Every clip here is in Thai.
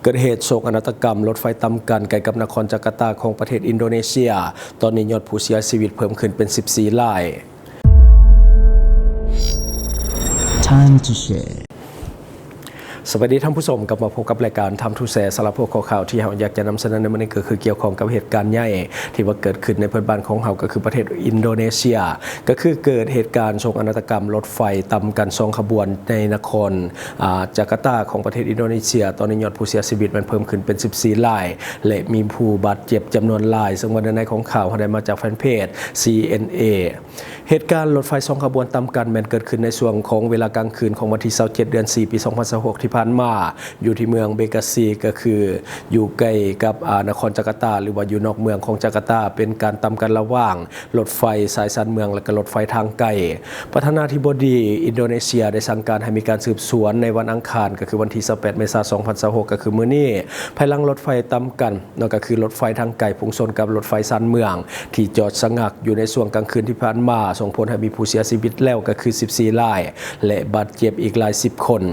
เกิดเหตุโศกนาฏกรรมรถไฟต่ำกันใกล้กับนครจาการ์ตาของประเทศอินโดนีเซียตอนนี้ยอดผู้เสียชีวิตเพิ่มขึ้นเป็น14ราย Time to shareสวัสดีท่านผู้ชมกลับมาพบกับรายการทำทูแสสารพัดข่าวที่เราอยากจะนำเสนอในวันนี้ก็คือเกี่ยวข้องกับเหตุการณ์ใหญ่ที่ว่าเกิดขึ้นในพื้นบ้านของเราก็คือประเทศอินโดนีเซียก็คือเกิดเหตุการณ์โศกนาฏกรรมรถไฟต่ำกัน2ขบวนในนครจาการ์ตาของประเทศอินโดนีเซียตอนนี้ยอดผู้เสียชีวิตมันเพิ่มขึ้นเป็น14รายและมีผู้บาดเจ็บจำนวนหลายซึ่งวันในของข่าวได้มาจากแฟนเพจ CNA เหตุการณ์รถไฟ2ขบวนต่ำกันแม้นเกิดขึ้นในช่วงของเวลากลางคืนของวันที่27เดือน4ปี2026ที่ผ่านมาอยู่ที่เมืองเบกาซีก็คืออยู่ใกล้กับนครจาการ์ตาหรือว่าอยู่นอกเมืองของจาการ์ตาเป็นการต่ำกันระหว่างรถไฟสายสันเมืองและก็รถไฟทางไกลประธานาธิบดีอินโดนีเซียได้สั่งการให้มีการสืบสวนในวันอังคารก็คือวันที่28เมษายน2026ก็คือมื้อนี้ภายหลังรถไฟต่ำกันนั่นก็คือรถไฟทางไกลพุ่งชนกับรถไฟสันเมืองที่จอดชะงักอยู่ในช่วงกลางคืนที่ผ่านมาส่งผลให้มีผู้เสียชีวิตแล้วก็คือ14รายและบาดเจ็บอีกหลาย10คน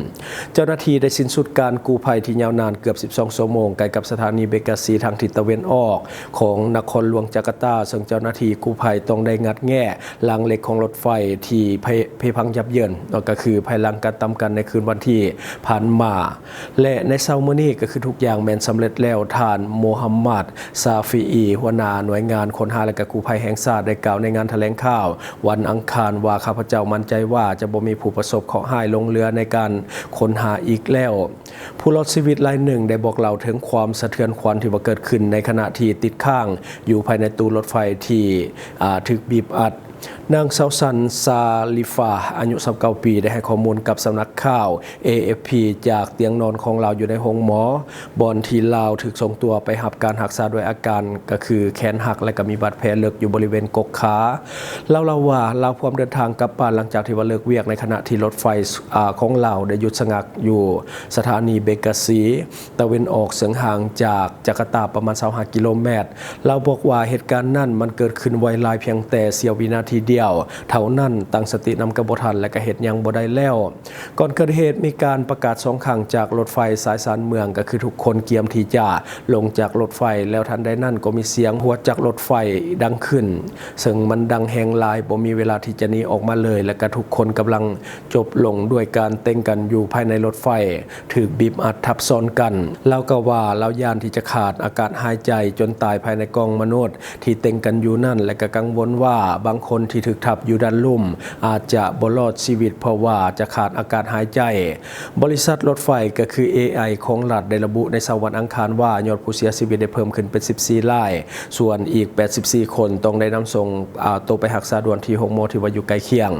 เจ้าหน้าที่ได้สิ้นสุดการกู้ภัยที่ยาวนานเกือบ12ชั่วโมงใกล้กับสถานีเบกาซีทางทิศตะวันออกของนครหลวงจาการ์ตาซึ่งเจ้าหน้าที่กู้ภัยต้องได้งัดแง่รางเหล็กของรถไฟที่เพพังยับเยินนั่นก็คือภายหลังการต่ำกันในคืนวันที่ผ่านมาและในเช้ามื้อนี้ก็คือทุกอย่างแม้นสำเร็จแล้วท่านโมฮัมหมัดซาฟีอีหัวหน้าหน่วยงานค้นหาและกู้ภัยแห่งชาติได้กล่าวในงานแถลงข่าววันอังคารว่าข้าพเจ้ามั่นใจว่าจะบ่มีผู้ประสบเคราะห์ร้ายลงเรือในการค้นหาอีกแล้วผู้รอดชีวิตรายหนึ่งได้บอกเล่าถึงความสะเทือนขวัญที่ว่าเกิดขึ้นในขณะที่ติดข้างอยู่ภายในตู้รถไฟที่ถูกบีบอัดนางเซาซันซาลิฟาอายุ29ปีได้ให้ข้อมูลกับสำนักข่าว AFP จากเตียงนอนของเราอยู่ในห้องหมอบอนที่ลาวถูกส่งตัวไปรับการรักษาด้วยอาการก็คือแขนหักและก็มีบาดแผลลึกอยู่บริเวณกกขาเราว่าเราพร้อมเดินทางกลับบ้านหลังจากที่ว่าเลิกเวียกในขณะที่รถไฟของเราได้หยุดชะงักอยู่สถานีเบกาซีตะวันออกเฉียงห่างจากจาการ์ตาประมาณ25กิโลเมตรเราบอกว่าเหตุการณ์นั้นมันเกิดขึ้นไวหลายเพียงแต่เสี้ยววินาทีเดียวเท่านั้นตั้งสตินำกระบวนทันและก็เหตุยังบ่ได้แล้วก่อนเกิดเหตุมีการประกาศ2ครั้งจากรถไฟสายสานเมืองก็คือทุกคนเกียมที่จะลงจากรถไฟแล้วทันใดนั้นก็มีเสียงหัวจากรถไฟดังขึ้นซึ่งมันดังแหงหลายบ่มีเวลาที่จะหนีออกมาเลยและก็ทุกคนกำลังจบลงด้วยการเต้นกันอยู่ภายในรถไฟถูกบีบอัดทับซ้อนกันแล้วก็ว่าเราย่านที่จะขาดอากาศหายใจจนตายภายในกองมนุษย์ที่เต้นกันอยู่นั่นและก็กังวลว่าบางคนที่ถูกทับอยู่ด้านลุ่มอาจจะบ่รอดชีวิตเพราะว่าจะขาดอากาศหายใจบริษัทรถไฟก็คือ AI ของรัฐได้ระบุในวันอังคารว่ายอดผู้เสียชีวิตได้เพิ่มขึ้นเป็น14รายส่วนอีก84คนต้องได้นำส่งตัวไปรักษาด่วนที่โรงพยาบาลที่ว่าอยู่ใกล้เคียง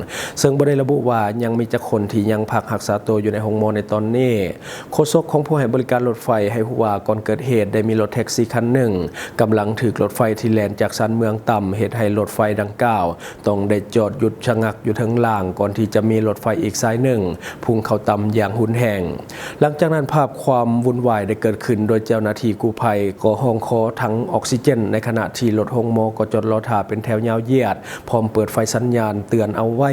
ซึ่งบ่ได้ระบุว่ายังมีจักคนที่ยังพักรักษาตัวอยู่ในโรงพยาบาลในตอนนี้โฆษกของผู้ให้บริการรถไฟให้รู้ว่าก่อนเกิดเหตุได้มีรถแท็กซี่คันหนึ่งกำลังถูกรถไฟที่แล่นจากชานเมืองต่ำเหตุให้รถไฟดังกล่าวต้องได้จอดหยุดชะงักอยู่ทั้งล่างก่อนที่จะมีรถไฟอีกสายหนึ่งพุ่งเข้าต่ำอย่างหุนแหงหลังจากนั้นภาพความวุ่นวายได้เกิดขึ้นโดยเจ้าหน้าที่กู้ภัยก็ห้องคอทั้งออกซิเจนในขณะที่รถห้องหมอก็จอดรอท่าเป็นแถวยาวเหยียดพร้อมเปิดไฟสัญญาณเตือนเอาไว้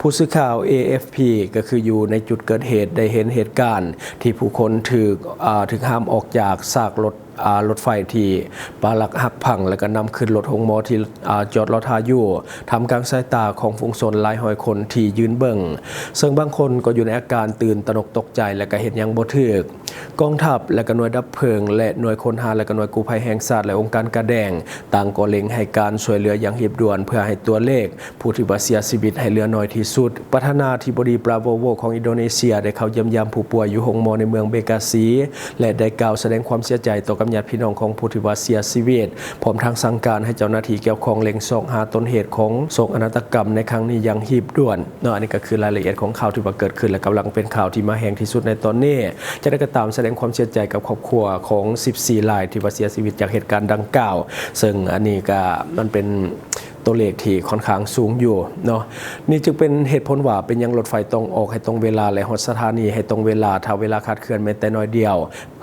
ผู้สื่อข่าว AFP ก็คืออยู่ในจุดเกิดเหตุได้เห็นเหตุการณ์ที่ผู้คนถูกห้ามออกจากซากรถไฟที่ปาลักหักพังแล้วก็นำขึ้นรถหงมอที่จอดรอท่าอยู่ทำกลางสายตาของฝูงชนหลายร้อยคนที่ยืนเบิ่งซึ่งบางคนก็อยู่ในอาการตื่นตระหนกตกใจและก็เห็นยังบ่ถูกกองทัพและก็หน่วยดับเพลิงและหน่วยค้นหาและก็หน่วยกู้ภัยแห่งชาติและองค์การกระแดงต่างก็เล็งให้การช่วยเหลืออย่างรีบด่วนเพื่อให้ตัวเลขผู้ที่เสียชีวิตให้เหลือน้อยที่สุดประธานาธิบดีปราโบโวของอินโดนีเซียได้เข้าเยี่ยมยามผู้ป่วยอยู่โรงหมอในเมืองเบกาซีและได้กล่าวแสดงความเสียใจต่อญาติพี่น้องของผู้ที่เสียชีวิตพร้อมทั้งสั่งการให้เจ้าหน้าที่เกี่ยวข้องเร่งสอบหาต้นเหตุของโศกนาฏกรรมในครั้งนี้อย่างรีบด่วนอันนี้ก็คือรายละเอียดของข่าวที่เกิดขึ้นและกำลังเป็นข่าวที่มาแห้งที่สุดในตอนนี้จะได้ก็ตามแสดงความเสียใจกับครอบครัวของ14รายที่เสียชีวิตจากเหตุการณ์ดังกล่าวซึ่งอันนี้ก็มันเป็น ตัวเลขที่ค่อนข้างสูงอยู่เนาะนี่จึงเป็นเหตุผลว่าเป็นยังรถไฟตรงออกให้ตรงเวลาและฮอดสถานีให้ตรงเวลาถ้าเวลาคลาดเคลื่อนแม้แต่น้อยเดียว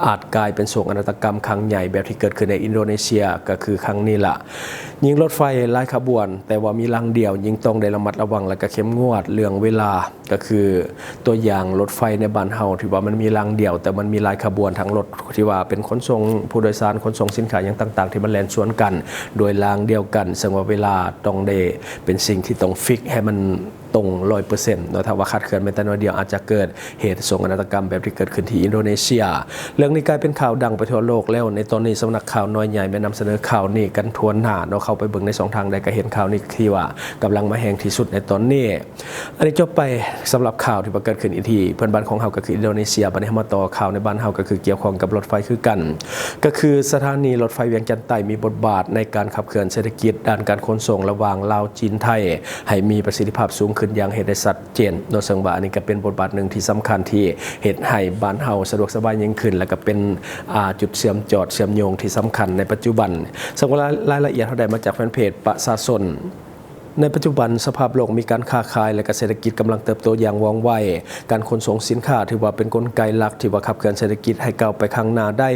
อาจกลายเป็นโศกนาฏกรรมครั้งใหญ่แบบที่เกิดขึ้นในอินโดนีเซียก็คือครั้งนี้ล่ะยิงรถไฟหลายขบวนแต่ว่ามีรางเดียวยิงต้องได้ระมัดระวังและก็เข้มงวดเรื่องเวลาก็คือตัวอย่างรถไฟในบ้านเฮาที่ว่ามันมีรางเดียวแต่มันมีหลายขบวนทั้งรถที่ว่าเป็นขนส่งผู้โดยสารขนส่งสินค้าอย่างต่างๆที่มันแล่นสวนกันโดยรางเดียวกันซึ่งว่าเวลาต้องได้เป็นสิ่งที่ต้องฟิกให้มันตรง 100% เนาะถ้าว่าคาดเคลื่อนแม้แต่น้อยเดียวอาจจะเกิดเหตุโศกนาฏกรรมแบบที่เกิดขึ้นที่อินโดนีเซียเรื่องนี้กลายเป็นข่าวดังไปทั่วโลกแล้วในตอนนี้สำนักข่าวน้อยใหญ่ได้นำเสนอข่าวนี้กันทั่วหน้าเนาะเข้าไปเบิ่งใน2ทางใดก็เห็นข่าวนี้ที่ว่ากำลังมาแห้งที่สุดในตอนนี้อันนี้จบไปสำหรับข่าวที่เกิดขึ้นอีกทีเพื่อนบ้านของเฮาก็คืออินโดนีเซียบัดนี้มาต่อข่าวในบ้านเฮาก็คือเกี่ยวข้องกับรถไฟคือกันก็คือสถานีรถไฟเวียงจันทร์ใต้มีบทบาทในการขับเคลื่อนเศรษฐกิจด้านการขนส่งระหว่างลาวจีนไทยให้มีประสิทธิภาพสูงขึ้นอย่างเห็นได้ชัดเจนโดยเชิงว่าอันนี้ก็เป็นบทบาทหนึ่งที่สำคัญที่เฮ็ดให้บ้านเฮาสะดวกสบายยิ่งขึ้นและก็เป็นจุดเชื่อมจอดเชื่อมโยงที่สำคัญในปัจจุบันซึ่งรายละเอียดเท่าใดมาจากแฟนเพจประชาชนในปัจจุบันสภาพโลกมีการค้าขายและเศรษฐกิจกำลังเติบโตอย่างว่องไวการขนส่งสินค้าถือว่าเป็นกลไกหลักที่ว่าขับเคลื่อนเศรษฐกิจให้ก้าวไปข้างหน้าได้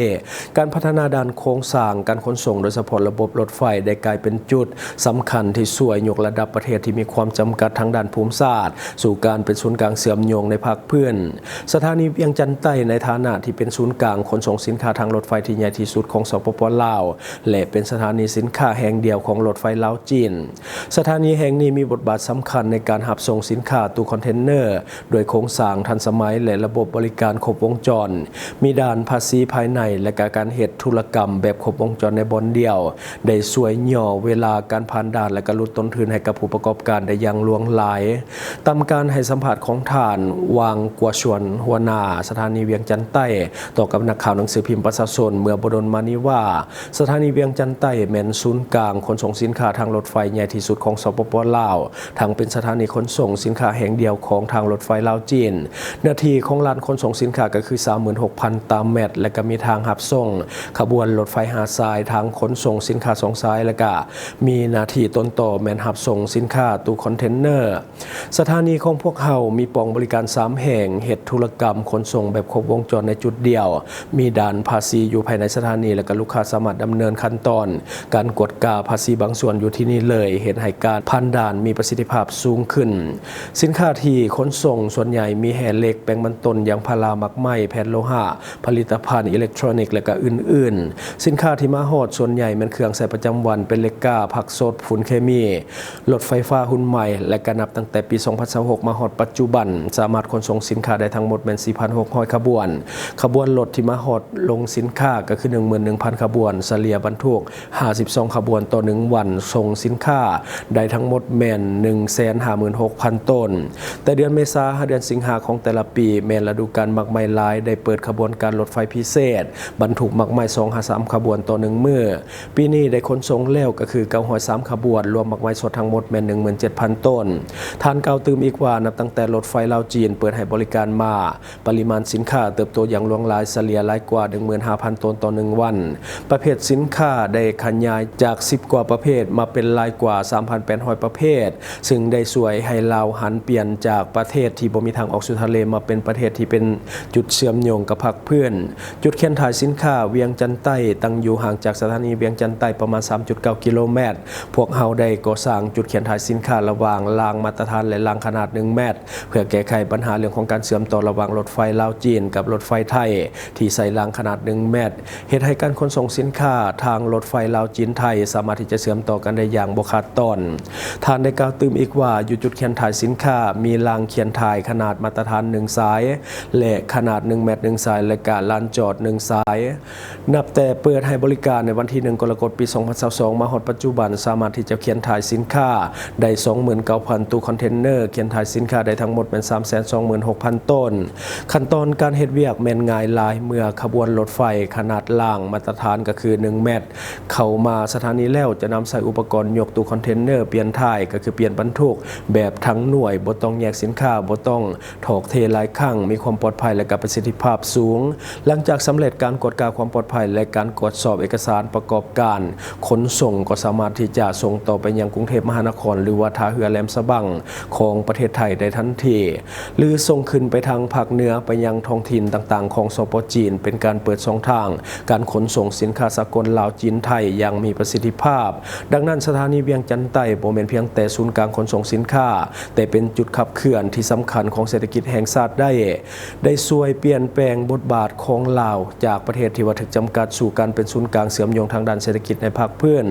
การพัฒนาด้านโครงสร้างการขนส่งโดยเฉพาะระบบรถไฟได้กลายเป็นจุดสำคัญที่ช่วยยกระดับประเทศที่มีความจำกัดทางด้านภูมิศาสตร์สู่การเป็นศูนย์กลางเชื่อมโยงในภาคพื้นสถานีเวียงจันทร์ใต้ในฐานะที่เป็นศูนย์กลางขนส่งสินค้าทางรถไฟที่ใหญ่ที่สุดของสปป.ลาวและเป็นสถานีสินค้าแห่งเดียวของรถไฟลาวจีนสถานีแห่งนี้มีบทบาทสำคัญในการหับส่งสินค้าตู้คอนเทนเนอร์โดยโครงสร้างทันสมัยและระบบบริการครบวงจรมีด่านภาษีภายในและการเหตุธุรกรรมแบบครบวงจรในบอนเดียวได้ช่วยย่อเวลาการผ่านด่านและลดต้นทุนให้กับผู้ประกอบการได้อย่างล่วงหลายตามการให้สัมภาษณ์ของท่านวางกัวชวนหัวหน้าสถานีเวียงจันทร์ใต้ต่อกับนักข่าวหนังสือพิมพ์ประชาชนเมื่อบ่ดนมานี้ว่าสถานีเวียงจันทร์ใต้แม่นศูนย์กลางขนส่งสินค้าทางรถไฟใหญ่ที่สุดของสปป.ลาวทั้งเป็นสถานีขนส่งสินค้าแห่งเดียวของทางรถไฟลาวจีนหน้าที่ของลานขนส่งสินค้าก็คือ 36,000 ตามเมตรและก็มีทางหับส่งขบวนรถไฟหาดทรายทางขนส่งสินค้า2สายและก็มีหน้าที่ต้นต่อแม่นหับส่งสินค้าตู้คอนเทนเนอร์สถานีของพวกเฮามีปล่องบริการ3แห่งเฮ็ดธุรกรรมขนส่งแบบครบวงจรในจุดเดียวมีด่านภาษีอยู่ภายในสถานีและก็ลูกค้าสามารถดำเนินขั้นตอนการกดกาภาษีบางส่วนอยู่ที่นี่เลยเห็นให้การผ่านด่านมีประสิทธิภาพสูงขึ้นสินค้าที่ขนส่งส่วนใหญ่มีแห่เหล็กแปลงบรรทนอย่างพาราหมักไหม้แผ่นโลหะผลิตภัณฑ์อิเล็กทรอนิกส์และก็อื่นๆสินค้าที่มาฮอดส่วนใหญ่เป็นเครื่องใช้ประจำวันเป็นเหล็กกล้าผักสดฝุ่นเคมีรถไฟฟ้าหุ่นใหม่และก็นับตั้งแต่ปี 2026 มาฮอดปัจจุบันสามารถขนส่งสินค้าได้ทั้งหมดเป็น 4,600 ขบวนรถที่มาฮอดลงสินค้าก็คือ 11,000 ขบวนเฉลี่ยบรรทุก52 ขบวนต่อ1วันส่งสินค้าได้ทั้งหมดแม่น 156,000 ต้นแต่เดือนเมษายนเดือนสิงหาของแต่ละปีแม่นฤดูกาลมักไม้ลายได้เปิดขบวนการรถไฟพิเศษบรรทุกมักไม้253 ขบวนต่อ1มื้อปีนี้ได้ขนส่งแล้วก็คือ903 ขบวนรวมมักไม้สดทั้งหมดแม่น 17,000 ต้นท่านกล่าวตืมอีกว่านับตั้งแต่รถไฟลาวจีนเปิดให้บริการมาปริมาณสินค้าเติบโตอย่างล่วงหลายเฉลี่ยหลายกว่า 15,000 ต้นต่อ1วันประเภทสินค้าได้ขยายจาก10กว่าประเภทมาเป็นหลายกว่า 3,800 ประเภทซึ่งได้ช่วยให้ลาวหันเปลี่ยนจากประเทศที่บ่มีทางออกสู่ทะเลมาเป็นประเทศที่เป็นจุดเชื่อมโยงกับภาคพื้นจุดเขียนถ่ายสินค้าเวียงจันทร์ใต้ตั้งอยู่ห่างจากสถานีเวียงจันทร์ใต้ประมาณ 3.9 กิโลเมตรพวกเฮาได้ก่อสร้างจุดเขียนถ่ายสินค้าระหว่างรางมาตรฐานและรางขนาด1เมตรเพื่อแก้ไขปัญหาเรื่องของการเชื่อมต่อระหว่างรถไฟลาวจีนกับรถไฟไทยที่ใส่รางขนาด1เมตรเฮ็ดให้การขนส่งสินค้าทางรถไฟลาวจีนไทยสามารถที่จะเชื่อมต่อกันได้อย่างบ่ขาดตอนท่านได้กล่าวตืมอีกว่าอยู่จุดเขียนถ่ายสินค้ามีรางเขียนถ่ายขนาดมาตรฐาน1สายและขนาด1เมตร1สายและการลานจอด1สายนับแต่เปิดให้บริการในวันที่1กรกฎาคมปี 2022 มาฮอดปัจจุบันสามารถที่จะเขียนถ่ายสินค้าได้ 29,000 ตู้คอนเทนเนอร์เขียนถ่ายสินค้าได้ทั้งหมดเป็น 326,000 ต้นขั้นตอนการเฮ็ดเวียกแม่นง่ายหลายเมื่อขบวนรถไฟขนาดล่างมาตรฐานก็คือ1เมตรเข้ามาสถานีแล้วจะนำใส่อุปกรณ์ยกตู้คอนเทนเนอร์เป ลี่ยนถ่ายก็คือเปลี่ยนบรรทุกแบบทั้งหน่วยบ่ต้องแยกสินค้าบ่ต้องถอกเทหลายครั้งมีความปลอดภัยและประสิทธิภาพสูงหลังจากสำเร็จการกวดกาความปลอดภัยและการตรวจสอบเอกสารประกอบการขนส่งก็สามารถที่จะส่งต่อไปยังกรุงเทพมหานครหรือว่าท่าเรือแหลมฉบังของประเทศไทยได้ทันทีหรือส่งขึ้นไปทางภาคเหนือไปยังท้องถิ่นต่างๆของสปป.จีนเป็นการเปิดช่องทางการขนส่งสินค้าสากลลาวจีนไทยอย่างมีประสิทธิภาพดังนั้นสถานีเวียงจันทน์ใต้บ่แม่นเพียงแต่ศูนย์กลางขนส่งสินค้าแต่เป็นจุดขับเคลื่อนที่สำคัญของเศรษฐกิจแห่งชาติได้ช่วยเปลี่ยนแปลงบทบาทของลาวจากประเทศที่ว่าถูกจำกัดสู่การเป็นศูนย์กลางเชื่อมโยงทางด้านเศรษฐกิจในภาคพื้น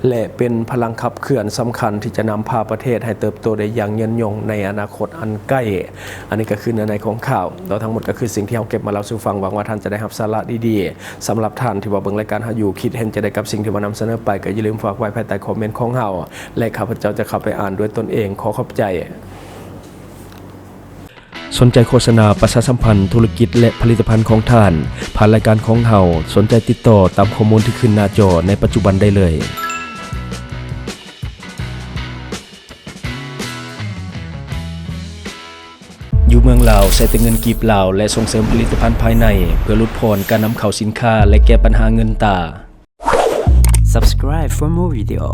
และเป็นพลังขับเคลื่อนสำคัญที่จะนำพาประเทศให้เติบโตได้อย่างยืนยงในอนาคตอันใกล้อันนี้ก็คือเนื้อในของข่าวแล้วทั้งหมดก็คือสิ่งที่เราเก็บมาเล่าสู่ฟังหวังว่าท่านจะได้รับสาระดีๆสำหรับท่านที่ว่าเบิ่งรายการหาอยู่คิดเห็นจะได้กับสิ่งที่มานำเสนอไปก็อย่าลืมฝากไว้ภายใต้คอมเมนต์ของเราและข้าพเจ้าจะเข้าไปอ่านด้วยตนเองขอขอบใจสนใจโฆษณาประชาสัมพันธ์ธุรกิจและผลิตภัณฑ์ของท่านผ่านรายการของเราสนใจติดต่อตามข้อมูลที่ขึ้นหน้าจอในปัจจุบันได้เลยอยู่เมืองลาวใช้แต่เงินกีบลาวและส่งเสริมผลิตภัณฑ์ภายในเพื่อลดพรการนำเข้าสินค้าและแก้ปัญหาเงินตา Subscribe for more video.